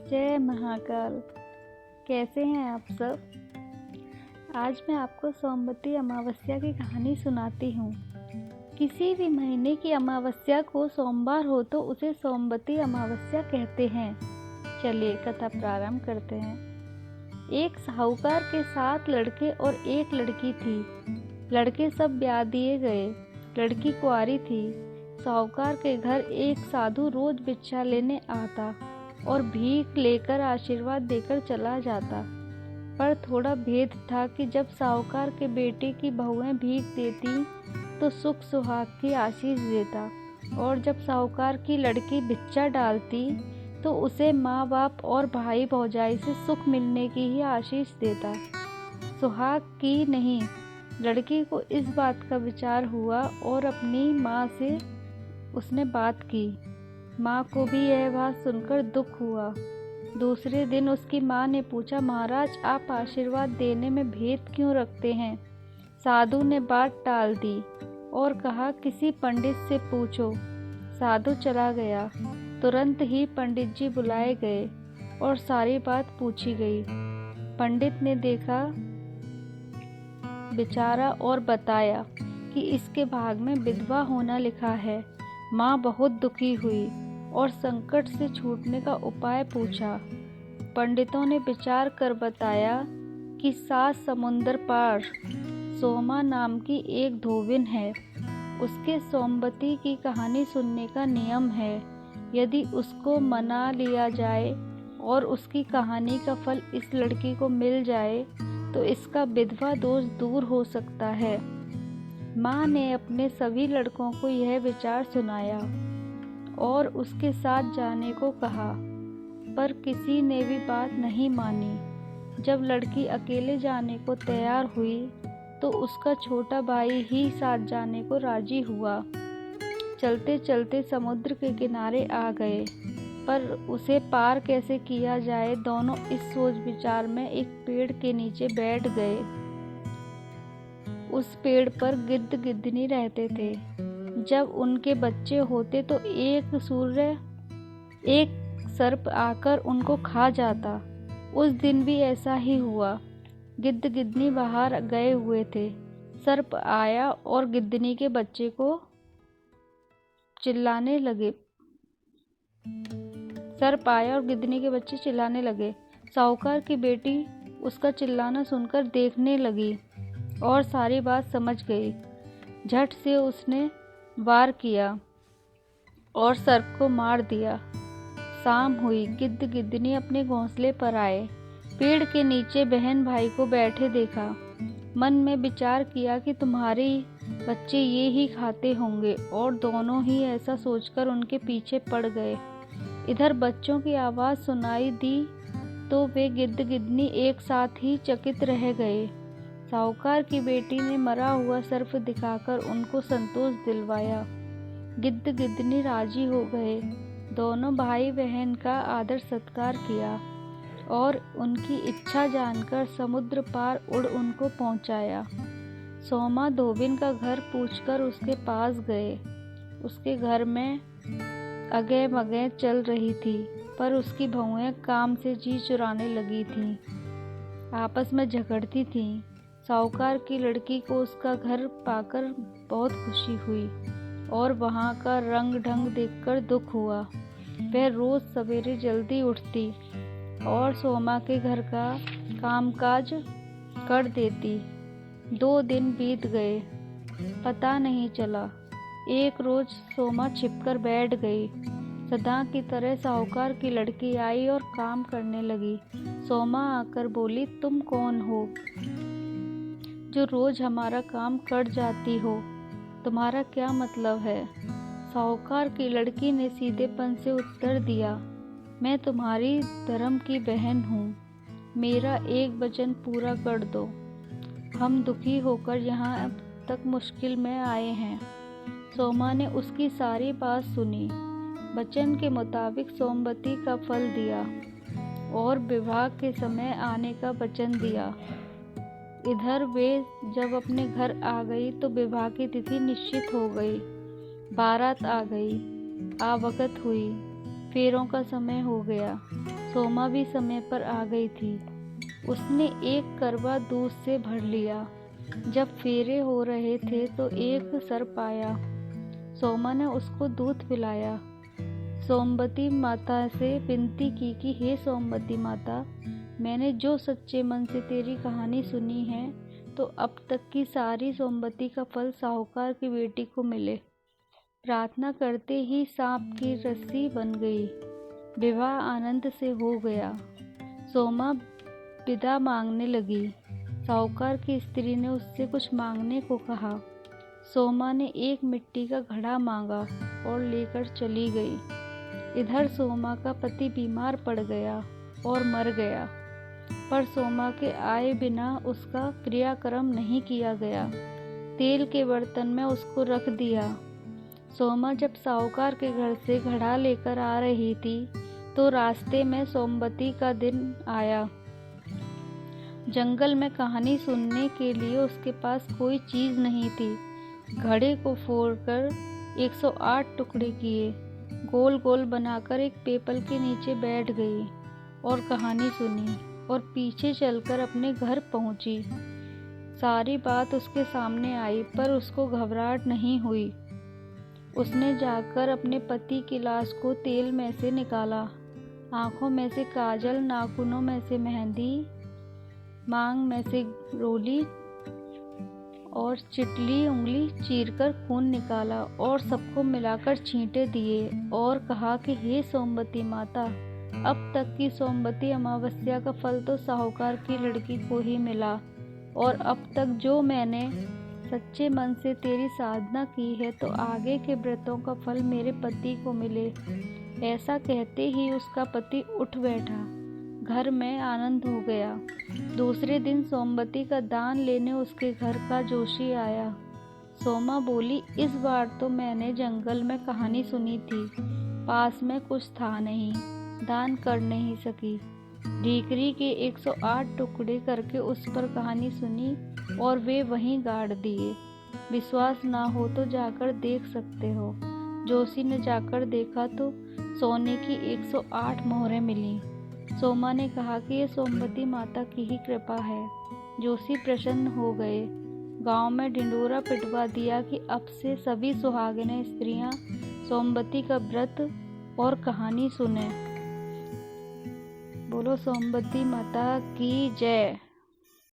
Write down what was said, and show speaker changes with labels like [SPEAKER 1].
[SPEAKER 1] जय महाकाल। कैसे हैं आप सब। आज मैं आपको सोमवती अमावस्या की कहानी सुनाती हूँ। किसी भी महीने की अमावस्या को सोमवार हो तो उसे सोमवती अमावस्या कहते हैं। चलिए कथा प्रारंभ करते हैं। एक साहूकार के 7 लड़के और एक लड़की थी। लड़के सब ब्याह दिए गए, लड़की कुंवारी थी। साहूकार के घर एक साधु रोज भिक्षा लेने आता और भीख लेकर आशीर्वाद देकर चला जाता। पर थोड़ा भेद था कि जब साहूकार के बेटे की बहुएं भीख देती तो सुख सुहाग की आशीष देता, और जब साहूकार की लड़की भिक्षा डालती तो उसे माँ बाप और भाई भौजाई से सुख मिलने की ही आशीष देता, सुहाग की नहीं। लड़की को इस बात का विचार हुआ और अपनी माँ से उसने बात की। माँ को भी यह बात सुनकर दुख हुआ। दूसरे दिन उसकी माँ ने पूछा, महाराज आप आशीर्वाद देने में भेद क्यों रखते हैं। साधु ने बात टाल दी और कहा, किसी पंडित से पूछो। साधु चला गया। तुरंत ही पंडित जी बुलाए गए और सारी बात पूछी गई। पंडित ने देखा बेचारा और बताया कि इसके भाग में विधवा होना लिखा है। माँ बहुत दुखी हुई और संकट से छूटने का उपाय पूछा। पंडितों ने विचार कर बताया कि 7 समुंदर पार सोमा नाम की एक धोबिन है। उसके सोमवती की कहानी सुनने का नियम है। यदि उसको मना लिया जाए और उसकी कहानी का फल इस लड़की को मिल जाए तो इसका विधवा दोष दूर हो सकता है। माँ ने अपने सभी लड़कों को यह विचार सुनाया और उसके साथ जाने को कहा, पर किसी ने भी बात नहीं मानी। जब लड़की अकेले जाने को तैयार हुई तो उसका छोटा भाई ही साथ जाने को राजी हुआ। चलते चलते समुद्र के किनारे आ गए, पर उसे पार कैसे किया जाए, दोनों इस सोच विचार में एक पेड़ के नीचे बैठ गए। उस पेड़ पर गिद्ध गिद्धनी रहते थे। जब उनके बच्चे होते तो एक सर्प आकर उनको खा जाता। उस दिन भी ऐसा ही हुआ। गिद्ध गिद्धनी बाहर गए हुए थे। सर्प आया और गिद्धनी के बच्चे को चिल्लाने लगे। साहूकार की बेटी उसका चिल्लाना सुनकर देखने लगी और सारी बात समझ गई। झट से उसने वार किया और सर्प को मार दिया। शाम हुई। गिद्ध गिद्धनी अपने घोंसले पर आए। पेड़ के नीचे बहन भाई को बैठे देखा। मन में विचार किया कि तुम्हारे बच्चे ये ही खाते होंगे, और दोनों ही ऐसा सोचकर उनके पीछे पड़ गए। इधर बच्चों की आवाज़ सुनाई दी तो वे गिद्ध गिद्धनी एक साथ ही चकित रह गए। साहूकार की बेटी ने मरा हुआ सर्प दिखाकर उनको संतोष दिलवाया। गिद्ध गिद्धनी राजी हो गए। दोनों भाई बहन का आदर सत्कार किया और उनकी इच्छा जानकर समुद्र पार उड़ उनको पहुंचाया। सोमा धोबिन का घर पूछकर उसके पास गए। उसके घर में अगै मगै चल रही थी, पर उसकी बहुएं काम से जी चुराने लगी थीं। आपस में झगड़ती थीं। साहूकार की लड़की को उसका घर पाकर बहुत खुशी हुई और वहाँ का रंग ढंग देखकर दुख हुआ। वह रोज सवेरे जल्दी उठती और सोमा के घर का कामकाज कर देती। 2 दिन बीत गए, पता नहीं चला। एक रोज सोमा छिपकर बैठ गई। सदा की तरह साहूकार की लड़की आई और काम करने लगी। सोमा आकर बोली, तुम कौन हो जो रोज हमारा काम कर जाती हो? तुम्हारा क्या मतलब है? साहूकार की लड़की ने सीधेपन से उत्तर दिया, मैं तुम्हारी धर्म की बहन हूँ। मेरा एक वचन पूरा कर दो। हम दुखी होकर यहाँ तक मुश्किल में आए हैं। सोमा ने उसकी सारी बात सुनी। वचन के मुताबिक सोमवती का फल दिया और विवाह के समय आने का वचन दिया। इधर वे जब अपने घर आ गई तो विवाह की तिथि निश्चित हो गई। बारात आ गई, आवगत हुई। फेरों का समय हो गया। सोमा भी समय पर आ गई थी। उसने एक करवा दूध से भर लिया। जब फेरे हो रहे थे तो एक सर्प आया। सोमा ने उसको दूध पिलाया। सोमवती माता से विनती की कि हे सोमवती माता, मैंने जो सच्चे मन से तेरी कहानी सुनी है, तो अब तक की सारी सोमवती का फल साहूकार की बेटी को मिले। प्रार्थना करते ही सांप की रस्सी बन गई। विवाह आनंद से हो गया। सोमा विदा मांगने लगी। साहूकार की स्त्री ने उससे कुछ मांगने को कहा। सोमा ने एक मिट्टी का घड़ा मांगा और लेकर चली गई। इधर सोमा का पति बीमार पड़ गया और मर गया, पर सोमा के आए बिना उसका क्रियाक्रम नहीं किया गया। तेल के बर्तन में उसको रख दिया। सोमा जब साहूकार के घर से घड़ा लेकर आ रही थी तो रास्ते में सोमवती का दिन आया। जंगल में कहानी सुनने के लिए उसके पास कोई चीज़ नहीं थी। घड़े को फोड़कर 108 टुकड़े किए, गोल गोल बनाकर एक पीपल के नीचे बैठ गई और कहानी सुनी और पीछे चलकर अपने घर पहुंची। सारी बात उसके सामने आई, पर उसको घबराहट नहीं हुई। उसने जाकर अपने पति की लाश को तेल में से निकाला। आंखों में से काजल, नाखूनों में से मेहंदी, मांग में से रोली और चिटली उंगली चीरकर खून निकाला और सबको मिलाकर छींटे दिए और कहा कि हे सोमवती माता, अब तक की सोमवती अमावस्या का फल तो साहूकार की लड़की को ही मिला, और अब तक जो मैंने सच्चे मन से तेरी साधना की है, तो आगे के व्रतों का फल मेरे पति को मिले। ऐसा कहते ही उसका पति उठ बैठा। घर में आनंद हो गया। दूसरे दिन सोमवती का दान लेने उसके घर का जोशी आया। सोमा बोली, इस बार तो मैंने जंगल में कहानी सुनी थी, पास में कुछ था नहीं, दान कर नहीं सकी। ढीकरी के 108 टुकड़े करके उस पर कहानी सुनी और वे वहीं गाड़ दिए। विश्वास ना हो तो जाकर देख सकते हो। जोशी ने जाकर देखा तो सोने की 108 मोहरें मिली। सोमा ने कहा कि ये सोमवती माता की ही कृपा है। जोशी प्रसन्न हो गए। गांव में ढिंडोरा पिटवा दिया कि अब से सभी सुहागिनें स्त्रियां सोमवती का व्रत और कहानी सुने। बोलो सोमवती माता की जय।